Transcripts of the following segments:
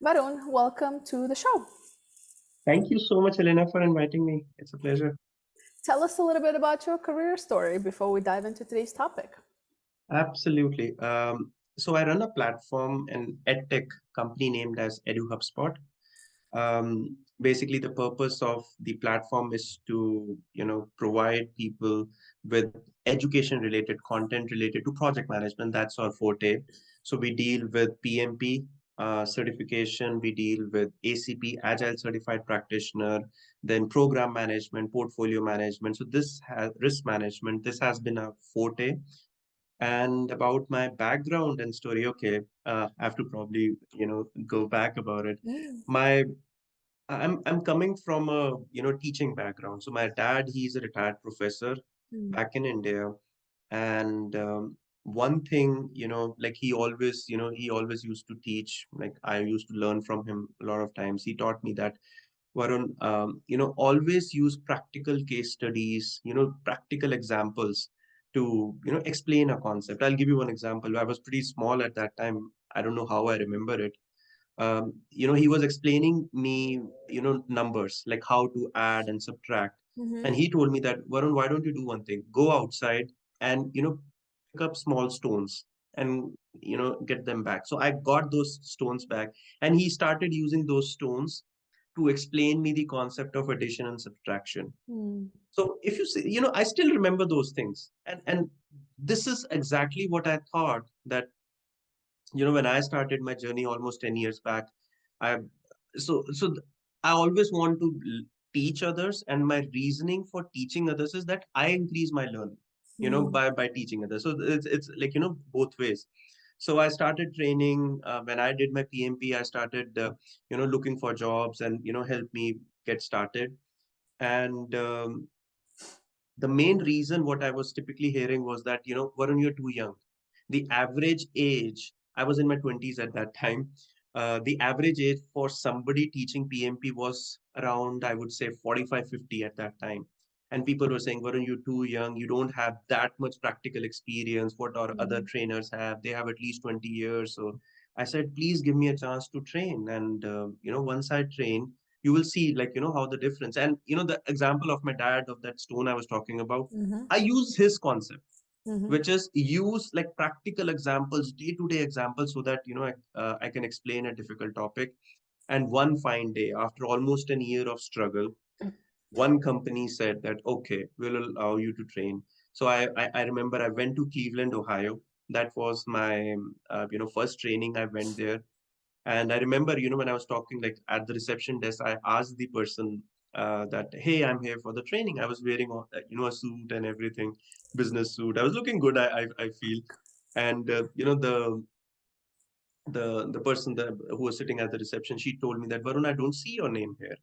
Varun, welcome to the show. Thank you so much, Elena, for inviting me. It's a pleasure. Tell us a little bit about your career story before we dive into today's topic. Absolutely. So I run a platform, an edtech company named as EduHubSpot. Basically, the purpose of the platform is to, provide people with education-related content related to project management. That's our forte. So we deal with PMP certification. We deal with ACP, Agile Certified Practitioner, then program management, portfolio management. So this has risk management. This has been a forte. And about my background and story, okay, I have to probably, go back about it. Mm. My I'm coming from a teaching background. So my dad, he's a retired professor Mm. back in India, and one thing, like he always used to teach. Like I used to learn from him a lot of times. He taught me that, Varun, always use practical case studies, practical examples to, explain a concept. I'll give you one example. I was pretty small at that time. I don't know how I remember it. He was explaining me, numbers, like how to add and subtract. Mm-hmm. And he told me that, Varun, why don't you do one thing? Go outside and, pick up small stones and, get them back. So I got those stones back, and he started using those stones to explain me the concept of addition and subtraction. Mm. So if you see, I still remember those things. And this is exactly what I thought that, when I started my journey almost 10 years back, I I always want to teach others, and my reasoning for teaching others is that I increase my learning, Mm. by teaching others. So it's like, both ways. So I started training when I did my PMP. I started looking for jobs and help me get started. And the main reason what I was typically hearing was that, Varun, you're too young. The average age, I was in my 20s at that time. The average age for somebody teaching PMP was around, I would say, 45, 50 at that time. And people were saying, Varun, you're too young. You don't have that much practical experience. What our other Mm. trainers have, they have at least 20 years. So I said, please give me a chance to train. And, once I train, you will see, like, how the difference. And the example of my dad, of that stone I was talking about, Mm-hmm. I use his concept, Mm-hmm. which is use like practical examples, day-to-day examples, so that I can explain a difficult topic. And one fine day, after almost an year of struggle, one company said that, okay, we'll allow you to train. So I remember I went to Cleveland, Ohio. That was my first training. I went there. And I remember, when I was talking, like, at the reception desk, I asked the person that, hey, I'm here for the training. I was wearing, a suit and everything, business suit. I was looking good, I feel. And, the person who was sitting at the reception, she told me that, Varun, I don't see your name here.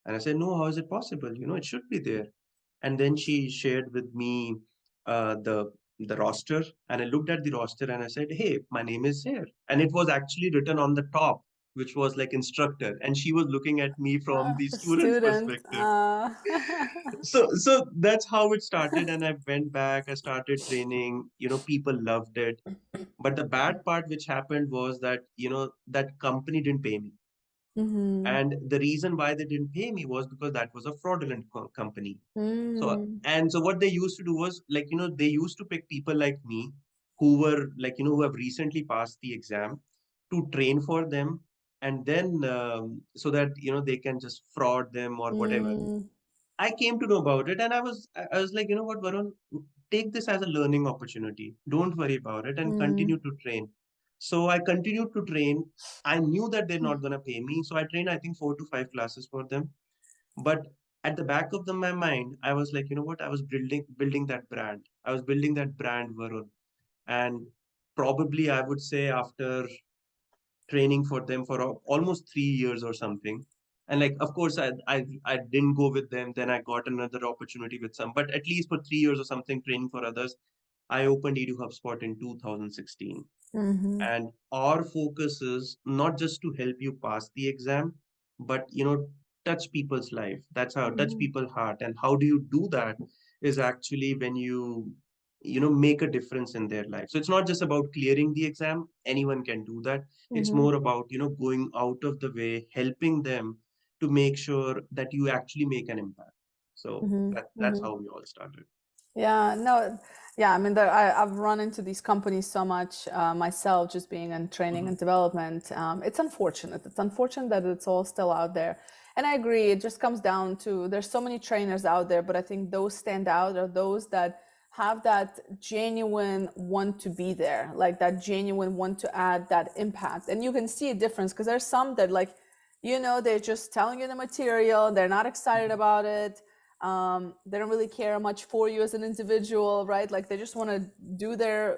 And I said, no, how is it possible? It should be there. And then she shared with me the roster, and I looked at the roster and I said, hey, my name is here. And it was actually written on the top, which was like instructor. And she was looking at me from the The student's student. perspective. So that's how it started. And I went back, I started training, people loved it. But the bad part which happened was that, that company didn't pay me. Mm-hmm. And the reason why they didn't pay me was because that was a fraudulent company. So, Mm. and so what they used to do was, like, they used to pick people like me who were like, who have recently passed the exam, to train for them. And then, so that, they can just fraud them or whatever. Mm. I came to know about it, and I was like, you know what, Varun, take this as a learning opportunity. Don't worry about it and Mm. continue to train. So I continued to train. I knew that they're not gonna pay me, so I trained, I think, 4 to 5 classes for them. But at the back of my mind, I was like, you know what? I was building that brand. I was building that brand, Varun. And probably I would say after training for them for almost 3 years or something. And like, of course, I didn't go with them. Then I got another opportunity with some, but at least for 3 years or something, training for others, I opened EduHubSpot in 2016. Mm-hmm. And our focus is not just to help you pass the exam, but touch people's life. That's how touch Mm-hmm. people's heart. And how do you do that is actually when you make a difference in their life. So it's not just about clearing the exam. Anyone can do that. It's Mm-hmm. more about, going out of the way, helping them to make sure that you actually make an impact. So Mm-hmm. that's Mm-hmm. how we all started. Yeah, no, yeah, I mean, I've run into these companies so much myself, just being in training Mhm. and development. It's unfortunate. It's unfortunate that it's all still out there. And I agree, it just comes down to there's so many trainers out there, but I think those stand out are those that have that genuine want to be there, like that genuine want to add that impact. And you can see a difference because there's some that, like, they're just telling you the material, they're not excited about it. They don't really care much for you as an individual, right? Like they just want to do their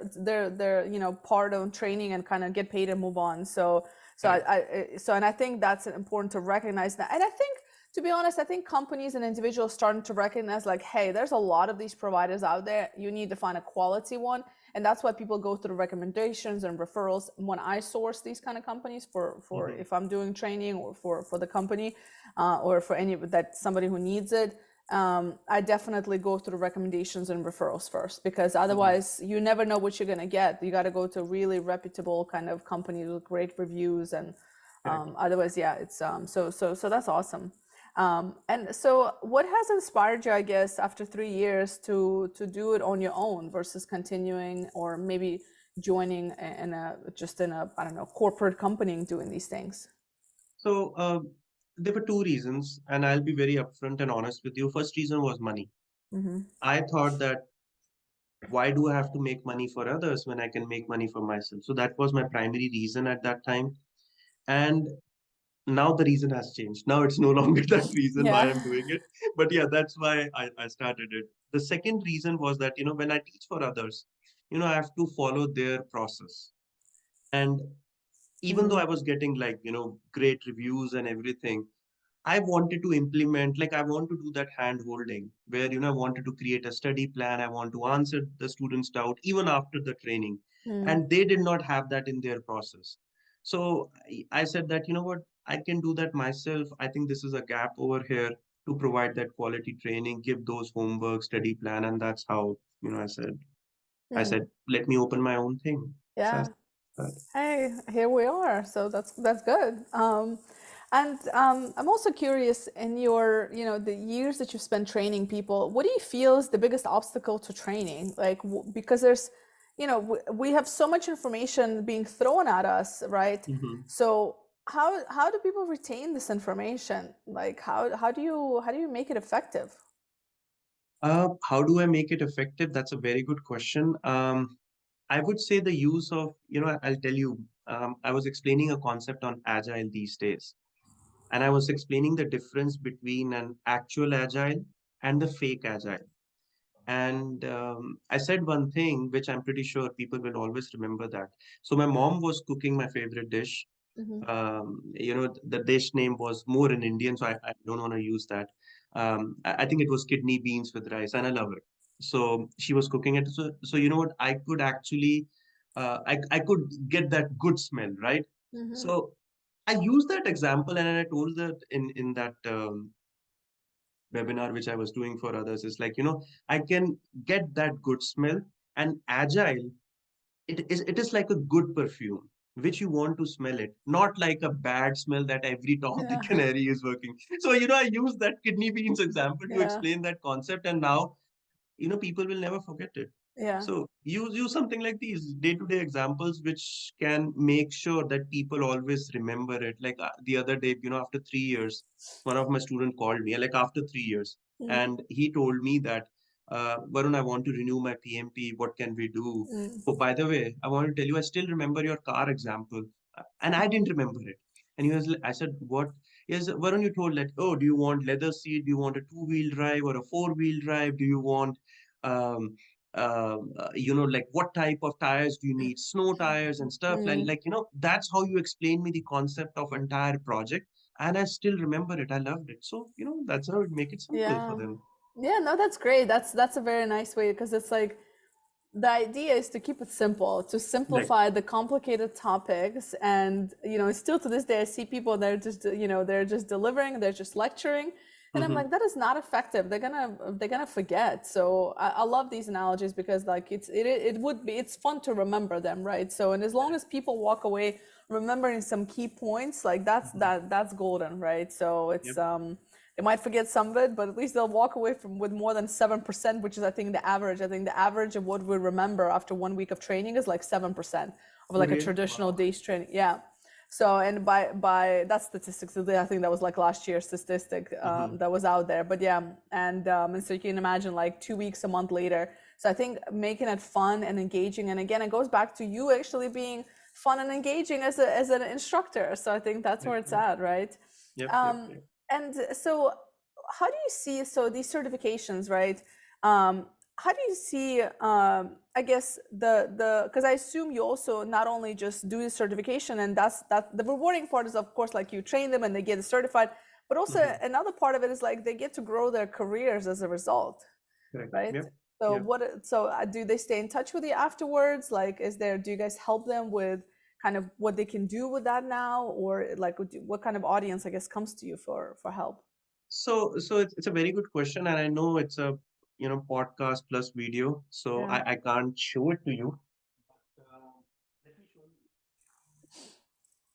part of training and kind of get paid and move on. Correct. And I think that's important to recognize that. And I think, to be honest, I think companies and individuals starting to recognize, like, hey, there's a lot of these providers out there. You need to find a quality one. And that's why people go through recommendations and referrals when I source these kind of companies for Mhm. if I'm doing training or for the company, or for somebody who needs it. I definitely go through recommendations and referrals first, because Mhm. otherwise you never know what you're going to get. You got to go to really reputable kind of companies with great reviews, and Correct. otherwise, yeah, it's so that's awesome. And so what has inspired you, I guess, after 3 years to do it on your own versus continuing or maybe joining in a I don't know, corporate company and doing these things? So there were two reasons, and I'll be very upfront and honest with you. First reason was money. Mm-hmm. I thought that why do I have to make money for others when I can make money for myself? So that was my primary reason at that time. And now the reason has changed. Now it's no longer that reason why I'm Yeah. doing it. But yeah, that's why I started it. The second reason was that, when I teach for others, I have to follow their process. And even though Mm-hmm. I was getting like, great reviews and everything, I wanted to implement, like I want to do that hand holding where, I wanted to create a study plan. I want to answer the students' doubt even after the training. Mm-hmm. And they did not have that in their process. So I said that, what, I can do that myself. I think this is a gap over here to provide that quality training, give those homework, study plan. And that's how, I said, let me open my own thing. So I Yeah. started that. Hey, here we are. So that's good. And I'm also curious, in your, the years that you spent training people, what do you feel is the biggest obstacle to training? Like, because there's, we have so much information being thrown at us, right? Mhm. So how do people retain this information? Like, how do you make it effective? How do I make it effective? That's a very good question. I would say the use of, I'll tell you, I was explaining a concept on agile these days, and I was explaining the difference between an actual agile and the fake agile. And I said one thing, which I'm pretty sure people will always remember that. So my mom was cooking my favorite dish. Mm-hmm. The dish name was more in Indian, so I don't want to use that. I think it was kidney beans with rice, and I love it. So she was cooking it. So you know what? I could actually, I could get that good smell, right? Mm-hmm. So I used that example, and I told that in that webinar which I was doing for others is like, I can get that good smell, and agile, it is like a good perfume which you want to smell it, not like a bad smell that every Tom, Dick, and Yeah. Harry is working. So I use that kidney beans example to Yeah. explain that concept, and now people will never forget it. Yeah. So use something like these day-to-day examples which can make sure that people always remember it. Like the other day, after 3 years, one of my student called me, like after 3 years, Mm-hmm. and he told me that, Varun, I want to renew my PMP. What can we do? Oh, by the way, I want to tell you, I still remember your car example, and I didn't remember it. And I said, what? Yes, Varun, you told that, oh, do you want leather seat? Do you want a two-wheel drive or a four-wheel drive? Do you want um, like what type of tires do you need, snow tires and stuff, and Mm-hmm. like that's how you explain me the concept of entire project, and I still remember it. I loved it. So that's how it make it simple for Yeah. them. Yeah, no, that's great. That's a very nice way, because it's like the idea is to keep it simple, to Right. simplify the complicated topics. And, still to this day, I see people that are just, they're just delivering, they're just lecturing. And I'm like, that is not effective. They're gonna forget. So I love these analogies because like it's fun to remember them, right? So and as long as people walk away remembering some key points, like that's golden, right? So it's Yep. they might forget some of it, but at least they'll walk away from with more than 7%, which is I think the average. I think the average of what we remember after 1 week of training is like 7% of Oh, like a really? traditional Wow. day's training. Yeah. So, and by that statistics, I think that was like last year's statistic that was out there. But yeah, and so you can imagine like 2 weeks, a month later. So I think making it fun and engaging, and again, it goes back to you actually being fun and engaging as an instructor. So I think that's Yep. where it's Yep. at, right? Yep. Yep. Um, Yep. and so, how do you see so these certifications, right? Um, how do you see I guess the because I assume you also not only just do the certification, and that the rewarding part is of course like you train them and they get certified, but also another part of it is like they get to grow their careers as a result, Correct. right? Yep. So Yep. do they stay in touch with you afterwards? Like do you guys help them with kind of what they can do with that now, or like what kind of audience I guess comes to you for help? So it's a very good question, and I know it's a podcast plus video, so Yeah. I can't show it to you. Uh, Let me show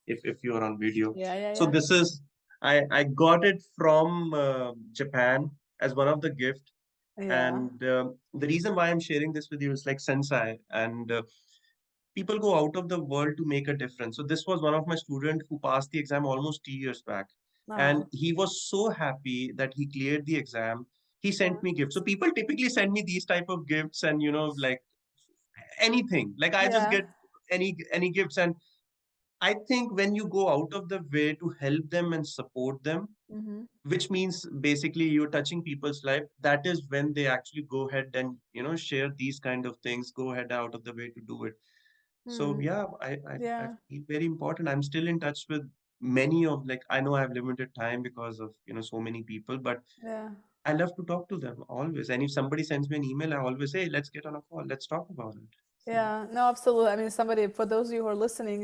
you if you are on video. Yeah, yeah, So yeah. this is I got it from Japan as one of the gift, Yeah. and the reason why I'm sharing this with you is like sensei, and people go out of the world to make a difference. So this was one of my students who passed the exam almost 2 years back, and Oh, he was so happy that he cleared the exam. He yeah. sent me gifts. So people typically send me these type of gifts, and like anything. Like I just Yeah. get any gifts, and I think when you go out of the way to help them and support them, Mm-hmm. which means basically you're touching people's life, that is when they actually go ahead and share these kind of things, go ahead out of the way to do it. So Mm. yeah, I Yeah. feel very important. I'm still in touch with many of, like, I know I have limited time because of so many people, but Yeah. I love to talk to them always. And if somebody sends me an email, I always say, let's get on a call, let's talk about it. So Yeah, no, absolutely. I mean, for those of you who are listening,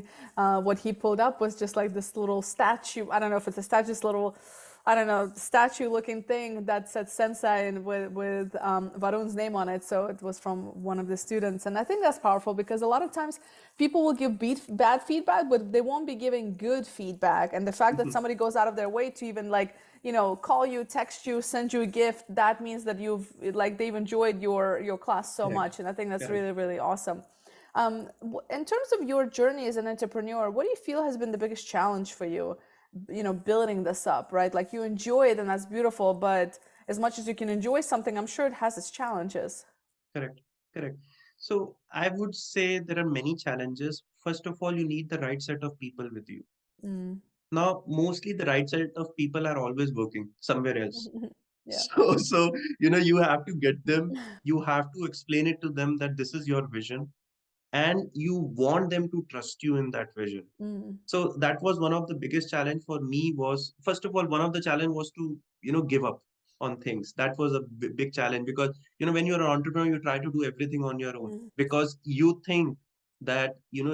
what he pulled up was just like this little statue. I don't know if it's a statue, this little, I don't know, statue looking thing that said sensei and with Varun's name on it. So it was from one of the students. And I think that's powerful because a lot of times people will give bad feedback, but they won't be giving good feedback. And the fact that somebody goes out of their way to even like, call you, text you, send you a gift, that means that they've enjoyed your class so correct, much. And I think that's correct. really, really awesome. In terms of your journey as an entrepreneur, what do you feel has been the biggest challenge for you, building this up, right? Like you enjoy it and that's beautiful, but as much as you can enjoy something, I'm sure it has its challenges. Correct, correct. So I would say there are many challenges. First of all, you need the right set of people with you. Mm. Now, mostly the right set of people are always working somewhere else. Yeah. So you have to get them, you have to explain it to them that this is your vision, and you want them to trust you in that vision. Mm. So that was one of the biggest challenge for me. Was first of all, one of the challenge was to give up on things. That was a big challenge, because when you're an entrepreneur, you try to do everything on your own, Mm. because you think that you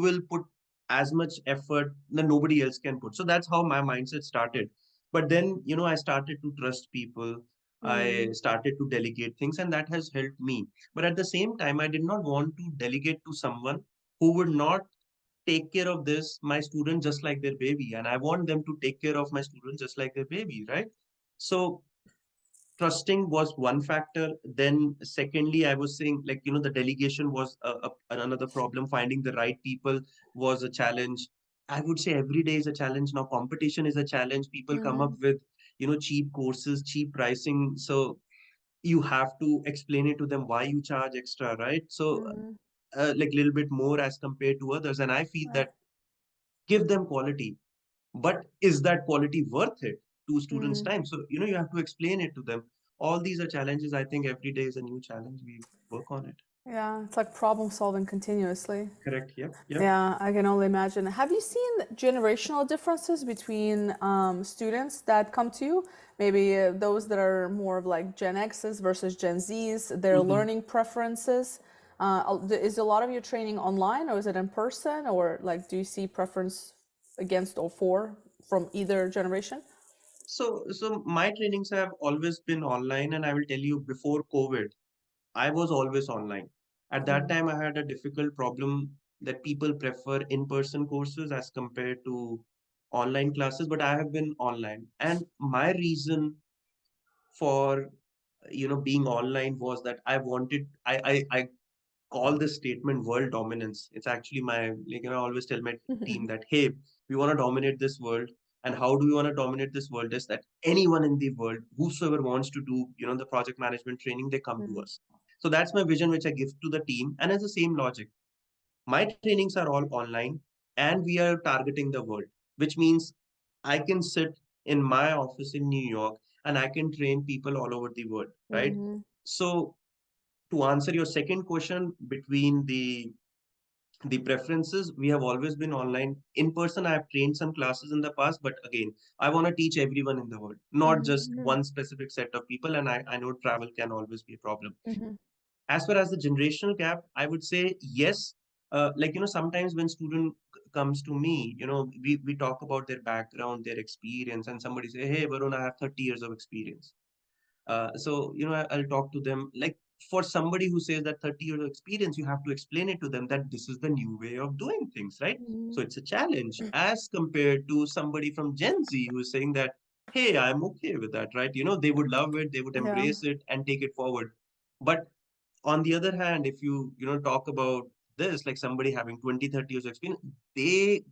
will put as much effort that nobody else can put. So that's how my mindset started. But then I started to trust people, I Mm. started to delegate things, and that has helped me. But at the same time, I did not want to delegate to someone who would not take care of this my student just like their baby, and I want them to take care of my student just like their baby, right? So trusting was one factor. Then secondly, I was saying, like, the delegation was another problem. Finding the right people was a challenge. I would say every day is a challenge. Now competition is a challenge. People come up Mm. with cheap courses, cheap pricing, so you have to explain it to them why you charge extra, right? So Mm. like a little bit more as compared to others, and I feel Yeah. that give them quality, but is that quality worth it to students Mm. time? So you have to explain it to them. All these are challenges. I think every day is a new challenge. We work on it. Yeah, it's like problem solving continuously. Correct. Yep. Yep. Yeah, I can only imagine. Have you seen generational differences between students that come to you? Maybe those that are more of like Gen X's versus Gen Z's, their Hmm. learning preferences. Is a lot of your training online or is it in person? Or like, do you see preference against or for from either generation? So my trainings have always been online, and I will tell you, before COVID, I was always online. At that Mm, time, I had a difficult problem that people prefer in-person courses as compared to online classes, but I have been online. And my reason for being online was that I call this statement world dominance. It's actually my, I always tell my team that, hey, we want to dominate this world. And how do we want to dominate this world is that anyone in the world, whosoever wants to do, the project management training, they come to mm, us. So that's my vision, which I give to the team. And it's the same logic. My trainings are all online and we are targeting the world, which means I can sit in my office in New York and I can train people all over the world, right? mhm, So to answer your second question, between the preferences, we have always been online. In person, I have trained some classes in the past, but again, I want to teach everyone in the world, not mhm, just mhm, one specific set of people. And I know travel can always be a problem. mhm, As far as the generational gap, I would say yes. Sometimes when student comes to me, we talk about their background, their experience, and somebody say, hey, Varun, I have 30 years of experience. I'll talk to them like, for somebody who says that 30 years of experience, you have to explain it to them that this is the new way of doing things, right? So mhm, it's a challenge as compared to somebody from Gen Z who is saying that, hey, I'm okay with that, right? They would love it, they would yeah. embrace it and take it forward. But on the other hand, if you talk about this, like somebody having 20, 30 years of experience, they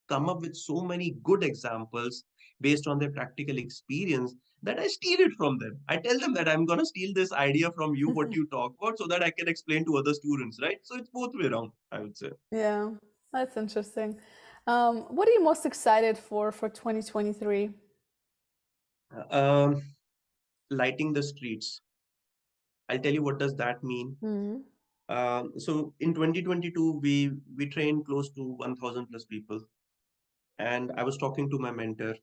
come up with so many good examples based on their practical experience that I steal it from them. I tell them that I'm going to steal this idea from you, what you talk about, so that I can explain to other students, right? So it's both way around, I would say. Yeah, that's interesting. What are you most excited for 2023? Um, Lighting the streets. I'll tell you what does that mean. Mm, So in 2022, we trained close to 1,000 plus people, and I was talking to my mentor.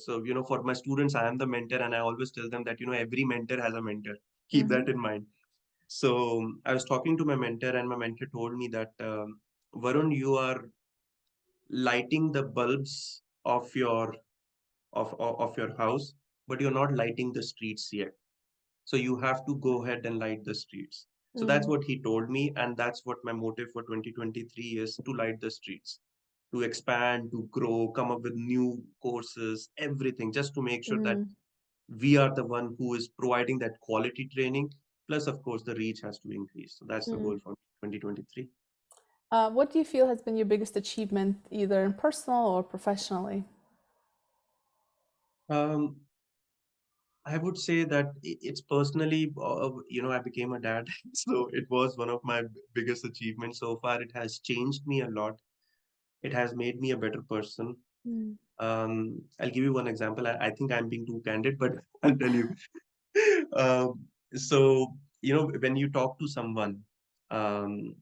For my students, I am the mentor, and I always tell them that every mentor has a mentor. Keep that mhm, in mind. So I was talking to my mentor, and my mentor told me that, Varun, you are lighting the bulbs of your house, but you're not lighting the streets yet. So you have to go ahead and light the streets. So that's mm, what he told me, and that's what my motive for 2023 is, to light the streets, to expand, to grow, come up with new courses, everything, just to make sure that mm, we are the one who is providing that quality training. Plus, of course, the reach has to increase. So that's the mm. goal for 2023. What do you feel has been your biggest achievement, either in personal or professionally? Um, I would say that it's personally, I became a dad. So it was one of my biggest achievements so far. It has changed me a lot. It has made me a better person. Mm, I'll give you one example. I think I'm being too candid, but I'll tell you. So, when you talk to someone, um,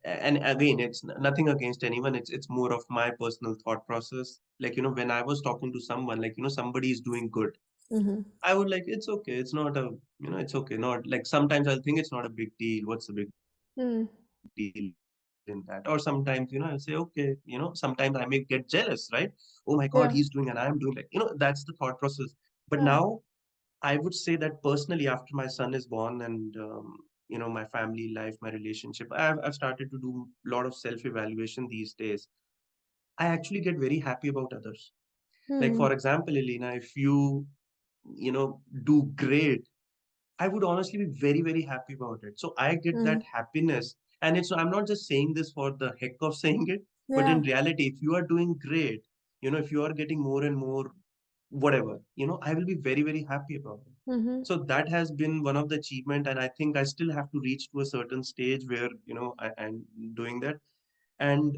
and again, it's nothing against anyone. It's more of my personal thought process. Like, when I was talking to someone, like, somebody is doing good, mhm, I would like, it's okay. It's not a, it's okay. Not like, sometimes I'll think it's not a big deal. What's the big deal in that? Or sometimes, I'll say, okay, sometimes I may get jealous, right? Oh my God, he's doing and I'm doing, like, yeah, that's the thought process. But now yeah, I would say that personally, after my son is born and, my family life, my relationship, I've started to do a lot of self-evaluation these days. I actually get very happy about others. Like, mm, for example, Elena, if do great, I would honestly be very, very happy about it. So I get that mm, happiness. And I'm not just saying this for the heck of saying it, but yeah, in reality, if you are doing great, if you are getting more and more, whatever, I will be very, very happy about it. mhm, So that has been one of the achievement. And I think I still have to reach to a certain stage where, I'm doing that. And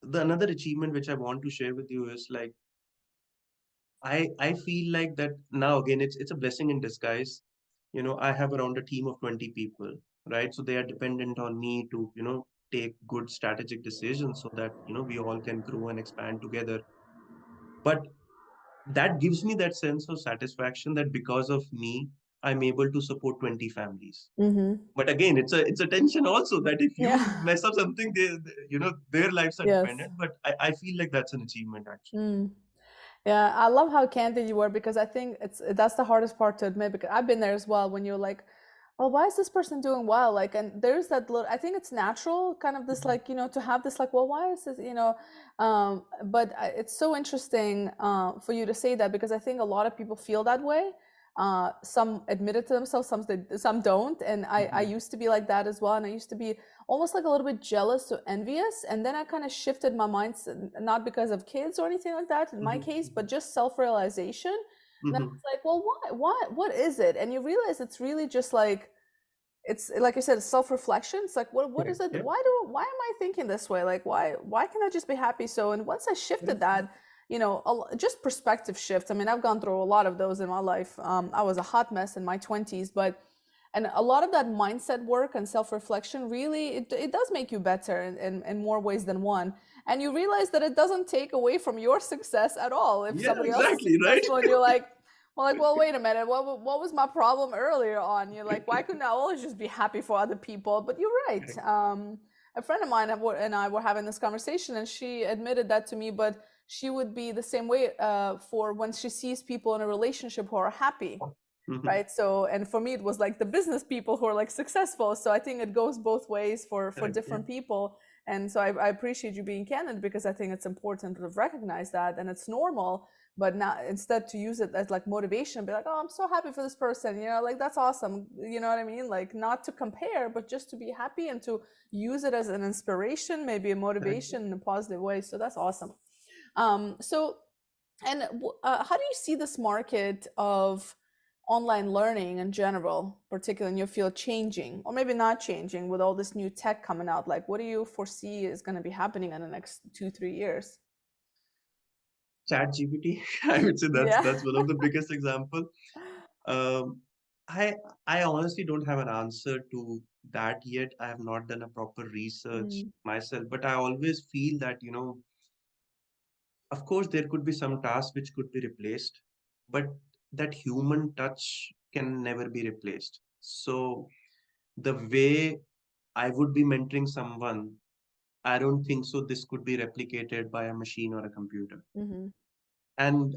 the another achievement which I want to share with you is like, I feel like that now again it's a blessing in disguise. I have around a team of 20 people, right? So they are dependent on me to, take good strategic decisions so that, we all can grow and expand together. But that gives me that sense of satisfaction that because of me, I'm able to support 20 families. mhm, But again, it's a tension also that if you yeah, mess up something, their lives are yes. dependent. But I feel like that's an achievement actually. Mm. Yeah, I love how candid you were because I think that's the hardest part to admit because I've been there as well when you're like, well, why is this person doing well? Like, and there's that little, I think it's natural, kind of this like, to have this like, well, why is this, but it's so interesting for you to say that because I think a lot of people feel that way. Some admit it to themselves, some don't. And I Mhm. used to be like that as well. And I used to be almost like a little bit jealous or envious. And then I kind of shifted my mindset, not because of kids or anything like that in my case, but Mhm. just self-realization. And I Mhm. was like, well, what is it? And you realize it's really just like, it's like I said, it's self-reflection. It's like, what is Correct. it? Yeah. Why am I thinking this way? Like, why can I just be happy? So, and once I shifted Correct. that, just perspective shift. I mean, I've gone through a lot of those in my life. I was a hot mess in my 20s, but and a lot of that mindset work and self-reflection really it does make you better in more ways than one. And you realize that it doesn't take away from your success at all if Yeah, somebody else is exactly, right? successful and you're like, well, wait a minute. What was my problem earlier on? You're like, why couldn't I always just be happy for other people? But you're right. Correct. A friend of mine and I were having this conversation, and she admitted that to me. But she would be the same way for when she sees people in a relationship who are happy, Mhm. right? So, and for me, it was like the business people who are like successful. So I think it goes both ways for Correct. Yeah. different people. And so I appreciate you being candid because I think it's important to recognize that and it's normal. But not instead to use it as like motivation, be like, oh, I'm so happy for this person, like that's awesome. You know what I mean? Like not to compare, but just to be happy and to use it as an inspiration, maybe a Correct. motivation in a positive way. So that's awesome. So and how do you see this market of online learning in general, particularly in your field, changing, or maybe not changing with all this new tech coming out? Like, what do you foresee is going to be happening in the next 2, 3 years? Chat GPT, I would say Yeah. that's one of the biggest example. Um, I I honestly don't have an answer to that yet. I have not done a proper research Mm, myself, but I always feel that, of course, there could be some tasks which could be replaced, but that human touch can never be replaced. So the way I would be mentoring someone, I don't think so this could be replicated by a machine or a computer. hmm And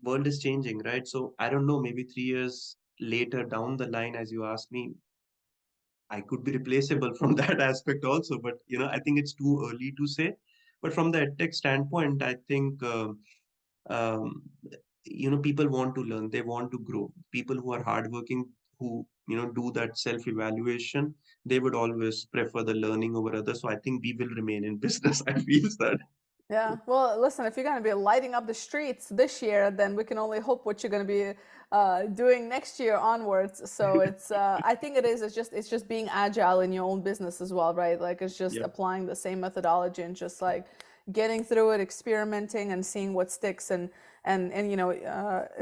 world is changing, right? So I don't know, maybe 3 years later down the line, as you asked me, I could be replaceable from that aspect also. But I think it's too early to say. But from the edtech standpoint, I think um, people want to learn, they want to grow. People who are hardworking, who do that self evaluation, they would always prefer the learning over others. So I think we will remain in business. I feel that. Yeah. Well, listen, if you're going to be lighting up the streets this year, then we can only hope what you're going to be doing next year onwards. So I think it's just being agile in your own business as well, right? Like it's just Yeah. applying the same methodology and just like getting through it, experimenting and seeing what sticks and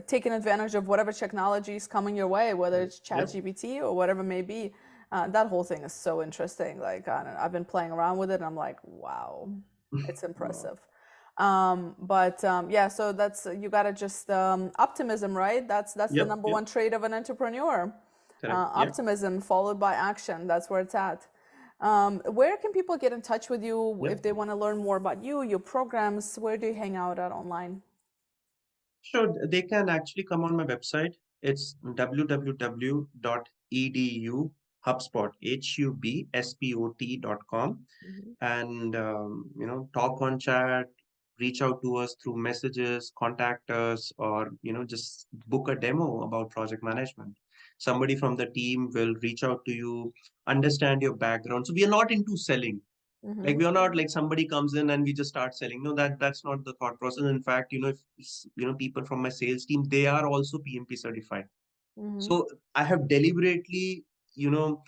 taking advantage of whatever technology is coming your way, whether it's Yep. ChatGPT or whatever it may be. That whole thing is so interesting. Like I don't know, I've been playing around with it and I'm like, wow. It's Wow. impressive. But yeah, so that's you gotta just optimism, right? That's the Yep. number Yep. one trait of an entrepreneur. Correct. Yeah. Optimism followed by action. That's where it's at. Where can people get in touch with you if Yep. they want to learn more about you, your programs? Where do you hang out at online? Sure, they can actually come on my website. It's www.eduhubspot, hubspot.com, Mhm. and talk on chat, reach out to us through messages, contact us, or just book a demo about project management. Somebody from the team will reach out to you, understand your background. So we are not into selling. Like Mhm. we are not like somebody comes in and we just start selling. No, that's not the thought process. In fact, if people from my sales team, they are also PMP certified. Mhm. So I have deliberately, you know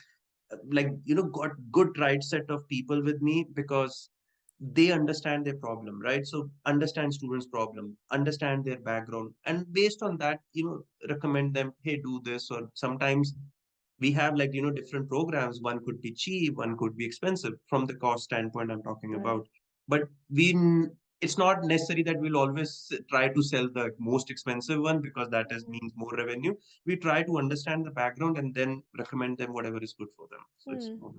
got good right set of people with me because they understand their problem, right? So understand students problem, understand their background, and based on that, recommend them, hey, do this. Or sometimes we have, like, different programs. One could be cheap, one could be expensive from the cost standpoint I'm talking Right. about. But it's not necessary that we'll always try to sell the most expensive one, because that is Mhm. means more revenue. We try to understand the background and then recommend them whatever is good for them. So it's Hmm. more.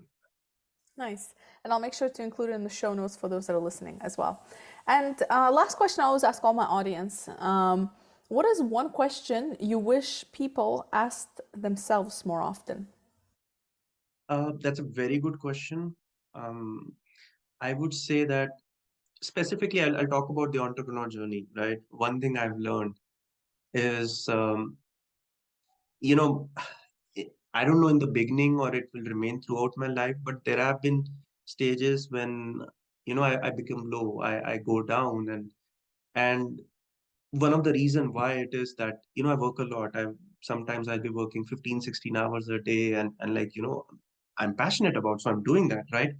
Nice. And I'll make sure to include it in the show notes for those that are listening as well. And last question I always ask all my audience. What is one question you wish people asked themselves more often? That's a very good question. Um, I would say that specifically, I'll talk about the entrepreneur journey, right? One thing I've learned is, you know, I don't know in the beginning or it will remain throughout my life, but there have been stages when, I become low, I go down, and one of the reason why it is that, I work a lot. Sometimes I'll be working 15, 16 hours a day, and like, I'm passionate about, so I'm doing that, right?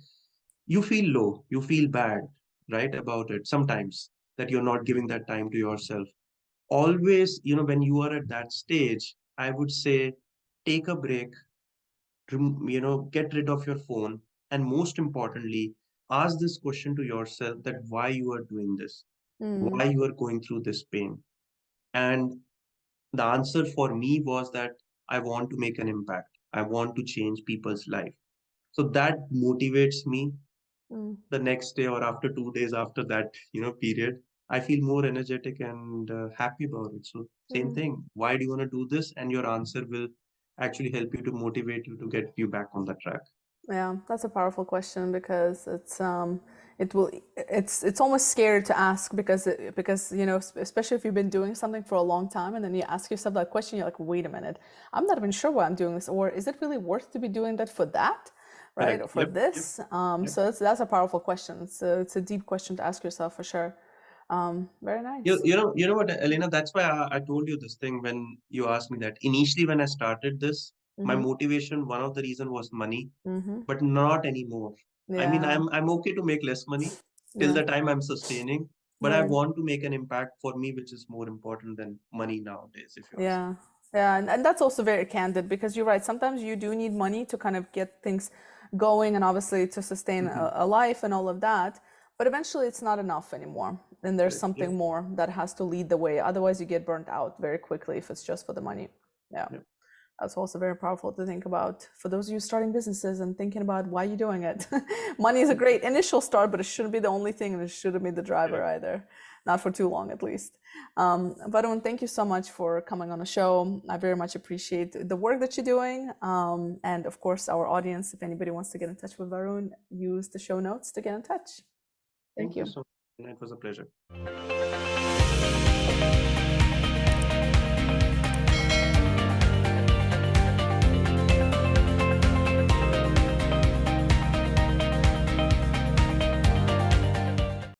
You feel low, you feel bad, right, about it sometimes, that you're not giving that time to yourself. Always, when you are at that stage, I would say take a break, get rid of your phone, and most importantly, ask this question to yourself, that why you are doing this, Mm, why you are going through this pain. And the answer for me was that I want to make an impact, I want to change people's life. So that motivates me. mm, The next day or after 2 days after that period, I feel more energetic and happy about it. So same mm. thing, why do you want to do this, and your answer will actually help you to motivate you to get you back on the track. Yeah, that's a powerful question because it's almost scary to ask because especially if you've been doing something for a long time and then you ask yourself that question, you're like, wait a minute, I'm not even sure why I'm doing this, or is it really worth to be doing that for that, right? Or Correct. for Yep. Yep. this. Yep. So that's a powerful question. It's a deep question to ask yourself for sure. Very You, nice. you know, you know what, Elena, that's why I told you this thing when you asked me that. Initially, when I started this, my Mm-hmm. motivation, one of the reason was money, Mm-hmm. but not anymore. I mean, Yeah. I'm okay to make less money till Yeah. the time I'm sustaining, but I Right. want to make an impact for me, which is more important than money nowadays, if you ask me. Yeah, yeah, and that's also very candid because you're right. Sometimes you do need money to kind of get things going and obviously to sustain Hmm. a life and all of that. But eventually it's not enough anymore. And there's Correct. Yep. something more that has to lead the way. Otherwise, you get burnt out very quickly if it's just for the money. Yeah, Yep. that's also very powerful to think about for those of you starting businesses and thinking about why you're doing it. Money is a great initial start, but it shouldn't be the only thing and it shouldn't be the driver Correct. either. Not for too long, at least. Varun, thank you so much for coming on the show. I very much appreciate the work that you're doing. And of course, our audience, if anybody wants to get in touch with Varun, use the show notes to get in touch. Thank Thank you you. so much. It was a pleasure.